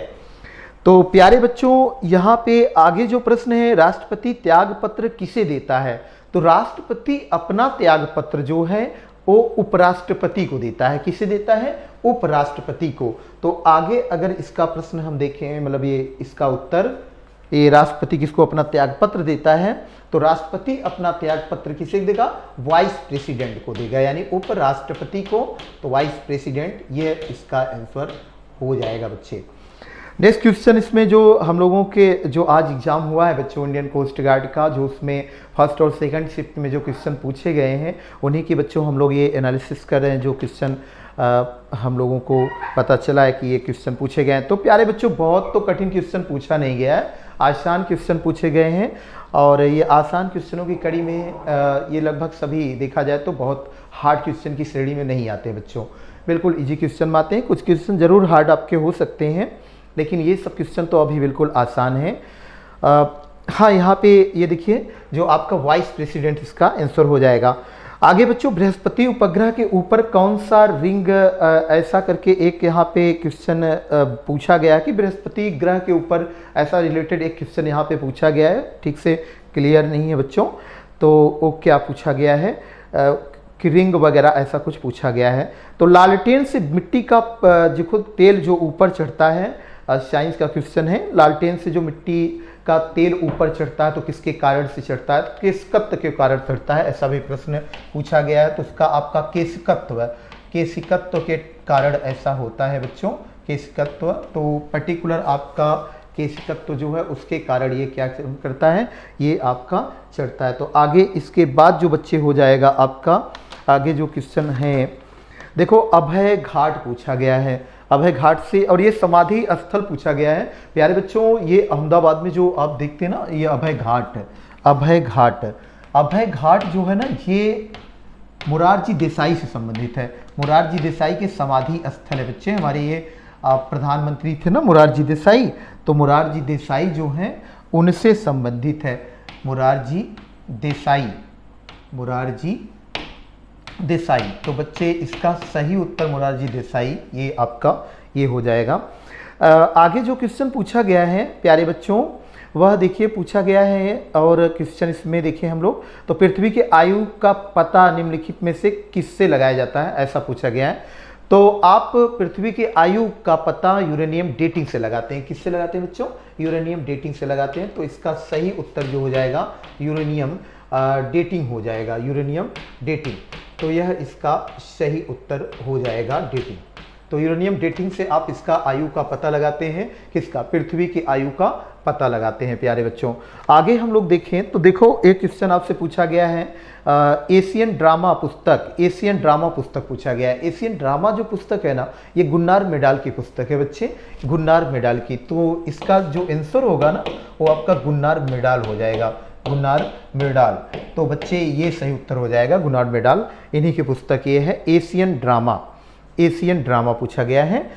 तो प्यारे बच्चों यहाँ पे आगे जो प्रश्न है, राष्ट्रपति त्याग पत्र किसे देता है। तो राष्ट्रपति अपना त्याग पत्र जो है वो उपराष्ट्रपति को देता है। किसे देता है? उपराष्ट्रपति को। तो आगे अगर इसका प्रश्न हम देखें, मतलब ये इसका उत्तर, ये राष्ट्रपति किसको अपना त्याग पत्र देता है, तो राष्ट्रपति अपना त्याग पत्र किसे देगा? वाइस प्रेसिडेंट को देगा, यानी उपराष्ट्रपति को। तो वाइस प्रेसिडेंट, ये इसका आंसर हो जाएगा बच्चे। नेक्स्ट क्वेश्चन इसमें जो हम लोगों के जो आज एग्जाम हुआ है बच्चों इंडियन कोस्ट गार्ड का, जो उसमें फर्स्ट और सेकंड शिफ्ट में जो क्वेश्चन पूछे गए हैं उन्हीं की बच्चों हम लोग ये एनालिसिस कर रहे हैं। जो क्वेश्चन हम लोगों को पता चला है कि ये क्वेश्चन पूछे गए हैं। तो प्यारे बच्चों बहुत तो कठिन क्वेश्चन पूछा नहीं गया है, आसान क्वेश्चन पूछे गए हैं। और ये आसान क्वेश्चनों की कड़ी में ये लगभग सभी देखा जाए तो बहुत हार्ड क्वेश्चन की श्रेणी में नहीं आते बच्चों, बिल्कुल इजी क्वेश्चन में आते हैं। कुछ क्वेश्चन जरूर हार्ड आपके हो सकते हैं, लेकिन ये सब क्वेश्चन तो अभी बिल्कुल आसान है। हाँ, यहाँ पे ये देखिए जो आपका वाइस प्रेसिडेंट इसका आंसर हो जाएगा। आगे बच्चों बृहस्पति उपग्रह के ऊपर कौन सा रिंग, ऐसा करके एक यहाँ पे क्वेश्चन पूछा गया कि बृहस्पति ग्रह के ऊपर ऐसा रिलेटेड एक क्वेश्चन यहाँ पे पूछा गया है, ठीक से क्लियर नहीं है बच्चों। तो वो क्या पूछा गया है कि रिंग वगैरह ऐसा कुछ पूछा गया है। तो लालटेन से मिट्टी का जो तेल जो ऊपर चढ़ता है, साइंस का क्वेश्चन है, लालटेन से जो मिट्टी का तेल ऊपर चढ़ता है तो किसके कारण से चढ़ता है, केशिकत्व के कारण चढ़ता है, ऐसा भी प्रश्न पूछा गया है। तो उसका आपका केशिकत्व के कारण ऐसा होता है बच्चों, केशिकत्व। तो पर्टिकुलर आपका केशिकत्व जो है उसके कारण ये क्या करता है, ये आपका चढ़ता है। तो आगे इसके बाद जो बच्चे हो जाएगा आपका आगे जो क्वेश्चन है, देखो अभय घाट पूछा गया है, अभय घाट से, और ये समाधि स्थल पूछा गया है। प्यारे बच्चों ये अहमदाबाद में जो आप देखते हैं ना, ये अभय घाट जो है ना, ये मुरारजी देसाई से संबंधित है। मुरारजी देसाई के समाधि स्थल है बच्चे। हमारे ये प्रधानमंत्री थे ना मुरारजी देसाई, तो मुरारजी देसाई जो हैं उनसे संबंधित है। मुरारजी देसाई। तो बच्चे इसका सही उत्तर मुरारजी देसाई, ये आपका ये हो जाएगा। आगे जो क्वेश्चन पूछा गया है प्यारे बच्चों, वह देखिए पूछा गया है, और क्वेश्चन इसमें देखिए हम लोग, तो पृथ्वी के आयु का पता निम्नलिखित में से किससे लगाया जाता है, ऐसा पूछा गया है। तो आप पृथ्वी की आयु का पता यूरेनियम डेटिंग से लगाते हैं। किससे लगाते हैं बच्चों? यूरेनियम डेटिंग से लगाते हैं। तो इसका सही उत्तर जो हो जाएगा यूरेनियम डेटिंग हो जाएगा, यूरेनियम डेटिंग। तो यह इसका सही उत्तर हो जाएगा, डेटिंग। तो यूरेनियम डेटिंग से आप इसका आयु का पता लगाते हैं, किसका? पृथ्वी की आयु का पता लगाते हैं प्यारे बच्चों। आगे हम लोग देखें तो देखो एक क्वेश्चन आपसे पूछा गया है, एशियन ड्रामा पुस्तक, एशियन ड्रामा पुस्तक पूछा गया है। एशियन ड्रामा जो पुस्तक है ना, ये गुन्नार मेडाल की पुस्तक है बच्चे, गुन्नार मेडाल की। तो इसका जो आंसर होगा ना वो आपका गुन्नार मेडाल हो जाएगा, गुन्नार मेडाल। तो बच्चे ये सही उत्तर हो जाएगा, गुन्नार मेडाल। इन्हीं की पुस्तक ये है, एशियन ड्रामा, एशियन ड्रामा पूछा गया है।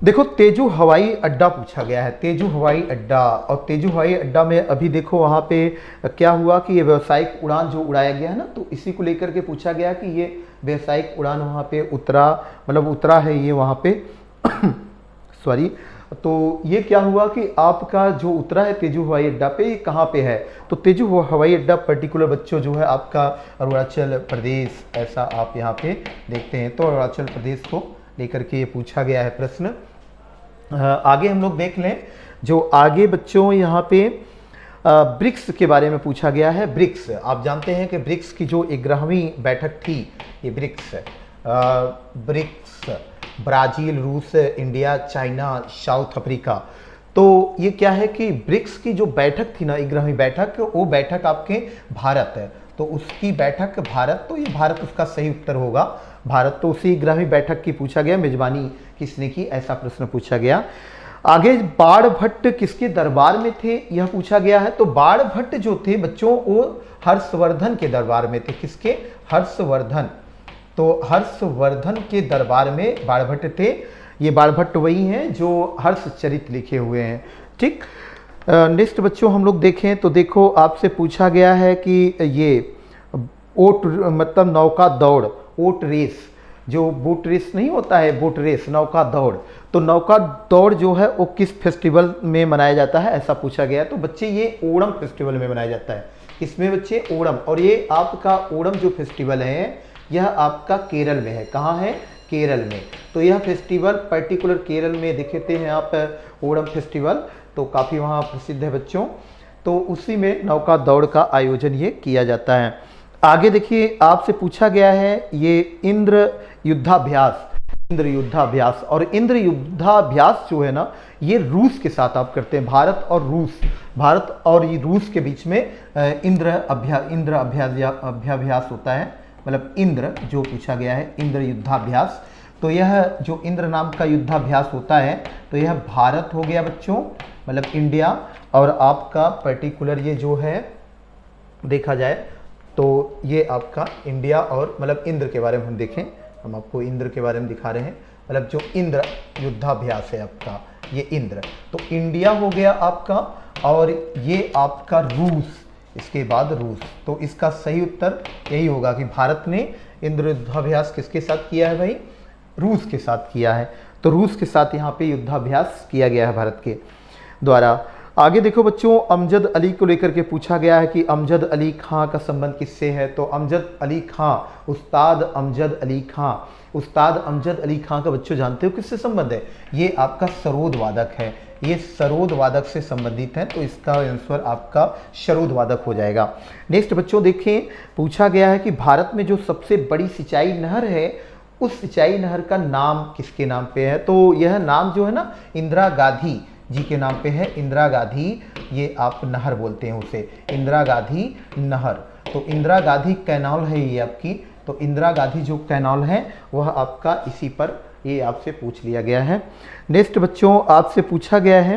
देखो तेजू हवाई अड्डा पूछा गया है, तेजू हवाई अड्डा। और तेजू हवाई अड्डा में अभी देखो वहाँ पे क्या हुआ कि ये व्यावसायिक उड़ान जो उड़ाया गया है ना, तो इसी को लेकर के पूछा गया कि ये व्यावसायिक उड़ान वहाँ पे उतरा, मतलब उतरा है ये वहाँ पे सॉरी। तो ये क्या हुआ कि आपका जो उतरा है तेजू हवाई अड्डा पे, ये कहाँ पे है? तो तेजू हवाई अड्डा पर्टिकुलर बच्चों जो है आपका अरुणाचल प्रदेश, ऐसा आप यहाँ पे देखते हैं। तो अरुणाचल प्रदेश को लेकर के ये पूछा गया है प्रश्न। आगे हम लोग देख लें, जो आगे बच्चों यहाँ पे ब्रिक्स के बारे में पूछा गया है। ब्रिक्स, आप जानते हैं कि ब्रिक्स की जो 11वीं बैठक थी, ये ब्रिक्स ब्राज़ील, रूस, इंडिया, चाइना, साउथ अफ्रीका। तो ये क्या है कि ब्रिक्स की जो बैठक थी ना, 11वीं बैठक, वो बैठक आपके भारत है। तो उसकी बैठक भारत, तो ये भारत उसका सही उत्तर होगा, भारत। तो उसी 11वीं बैठक की पूछा गया, मेजबानी किसने की, ऐसा प्रश्न पूछा गया। आगे बाण भट्ट किसके दरबार में थे, यह पूछा गया है। तो बाण भट्ट जो थे बच्चों वो हर्षवर्धन के दरबार में थे। किसके? हर्षवर्धन। तो हर्षवर्धन के दरबार में बाण भट्ट थे। ये बाण भट्ट वही हैं जो हर्षचरित लिखे हुए हैं, ठीक। नेक्स्ट बच्चों हम लोग देखें तो देखो आपसे पूछा गया है कि ये ओट, मतलब नौका दौड़, ओट रेस, जो बोट रेस नहीं होता है, बोट रेस, नौका दौड़। तो नौका दौड़ जो है वो किस फेस्टिवल में मनाया जाता है, ऐसा पूछा गया। तो बच्चे ये ओणम फेस्टिवल में मनाया जाता है। किसमें बच्चे? ओणम। और ये आपका ओणम जो फेस्टिवल है यह आपका केरल में है। कहाँ है? केरल में। तो यह फेस्टिवल पर्टिकुलर केरल में दिखते हैं आप, ओणम फेस्टिवल, तो काफ़ी वहाँ प्रसिद्ध है बच्चों। तो उसी में नौका दौड़ का आयोजन ये किया जाता है। आगे देखिए आपसे पूछा गया है ये इंद्र युद्धाभ्यास, इंद्र युद्धाभ्यास। और इंद्र युद्धाभ्यास जो है ना, ये रूस के साथ आप करते हैं, भारत और रूस, भारत और ये रूस के बीच में इंद्र अभ्याभ्यास होता है, मतलब इंद्र जो पूछा गया है, इंद्र युद्धाभ्यास। तो यह जो इंद्र नाम का युद्धाभ्यास होता है, तो यह भारत हो गया बच्चों, मतलब इंडिया। और आपका पर्टिकुलर ये जो है देखा जाए तो ये आपका इंडिया, और मतलब इंद्र के बारे में हम देखें, हम आपको इंद्र के बारे में दिखा रहे हैं, मतलब जो इंद्र युद्धाभ्यास है आपका, ये इंद्र। तो इंडिया हो गया आपका, और ये आपका रूस, इसके बाद रूस। तो इसका सही उत्तर यही होगा कि भारत ने इंद्र युद्धाभ्यास किसके साथ किया है भाई? रूस के साथ किया है। तो रूस के साथ यहाँ पे युद्धाभ्यास किया गया है भारत के द्वारा। आगे देखो बच्चों, अमजद अली को लेकर के पूछा गया है कि अमजद अली खां का संबंध किससे है। तो अमजद अली खां, उस्ताद अमजद अली खां, उस्ताद अमजद अली खां का बच्चों जानते हो किससे संबंध है? ये आपका सरोद वादक है, ये सरोद वादक से संबंधित है। तो इसका आंसर आपका सरोद वादक हो जाएगा। नेक्स्ट बच्चों देखें, पूछा गया है कि भारत में जो सबसे बड़ी सिंचाई नहर है, उस सिंचाई नहर का नाम किसके नाम पे है? तो यह नाम जो है ना, इंदिरा गांधी जी के नाम पे है, इंदिरा गांधी, ये आप नहर बोलते हैं उसे, इंदिरा गांधी नहर। तो इंदिरा गांधी कैनाल है ये आपकी। तो इंदिरा गांधी जो कैनाल है वह आपका इसी पर, ये आपसे पूछ लिया गया है। नेक्स्ट बच्चों आपसे पूछा गया है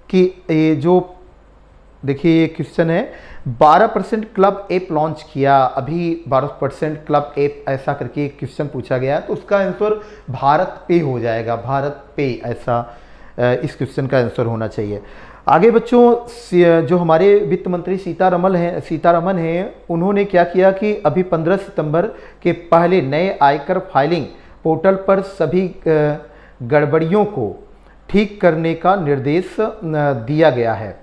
कि ये जो देखिए ये क्वेश्चन है, 12% क्लब ऐप लॉन्च किया, अभी 12% क्लब ऐप, ऐसा करके एक क्वेश्चन पूछा गया है। तो उसका आंसर भारत पे हो जाएगा, भारत पे, ऐसा इस क्वेश्चन का आंसर होना चाहिए। आगे बच्चों जो हमारे वित्त मंत्री सीतारमन हैं, उन्होंने क्या किया कि अभी 15 सितंबर के पहले नए आयकर फाइलिंग पोर्टल पर सभी गड़बड़ियों को ठीक करने का निर्देश दिया गया है।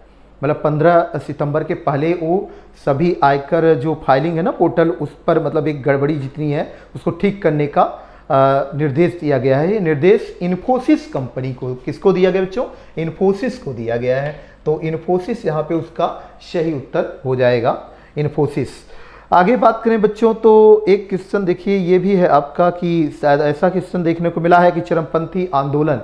मतलब 15 सितंबर के पहले वो सभी आयकर जो फाइलिंग है ना पोर्टल, उस पर मतलब एक गड़बड़ी जितनी है उसको ठीक करने का निर्देश दिया गया है। ये निर्देश इन्फोसिस कंपनी को, किसको दिया गया बच्चों? इन्फोसिस को दिया गया है। तो इन्फोसिस यहाँ पे उसका सही उत्तर हो जाएगा, इन्फोसिस। आगे बात करें बच्चों तो एक क्वेश्चन देखिए, ये भी है आपका कि शायद ऐसा क्वेश्चन देखने को मिला है कि चरमपंथी आंदोलन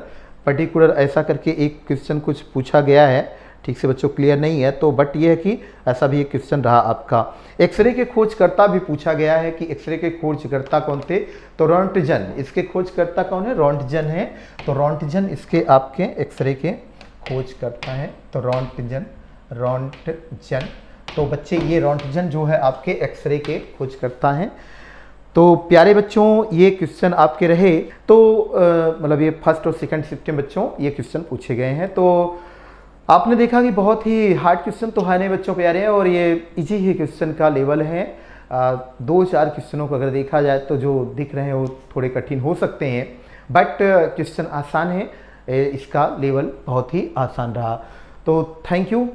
पर्टिकुलर ऐसा करके एक क्वेश्चन कुछ पूछा गया है, ठीक से बच्चों क्लियर नहीं है तो, बट ये है कि ऐसा भी एक क्वेश्चन रहा आपका। एक्सरे के खोजकर्ता भी पूछा गया है कि एक्सरे के खोजकर्ता कौन थे? तो रोंटगन, इसके खोजकर्ता कौन है? रोंटगन है। तो रोंटगन इसके आपके एक्सरे के खोजकर्ता हैं, तो रोंटगन। तो बच्चे ये रोंटगन जो है आपके एक्सरे के खोजकर्ता हैं। तो प्यारे बच्चों ये क्वेश्चन आपके रहे। तो मतलब ये फर्स्ट और सेकंड शिफ्ट में बच्चों ये क्वेश्चन पूछे गए हैं। तो आपने देखा कि बहुत ही हार्ड क्वेश्चन तो है नहीं बच्चों प्यारे, और ये इजी ही क्वेश्चन का लेवल है। 2-4 क्वेश्चनों को अगर देखा जाए तो जो दिख रहे हैं वो थोड़े कठिन हो सकते हैं, बट क्वेश्चन आसान है, इसका लेवल बहुत ही आसान रहा। तो थैंक यू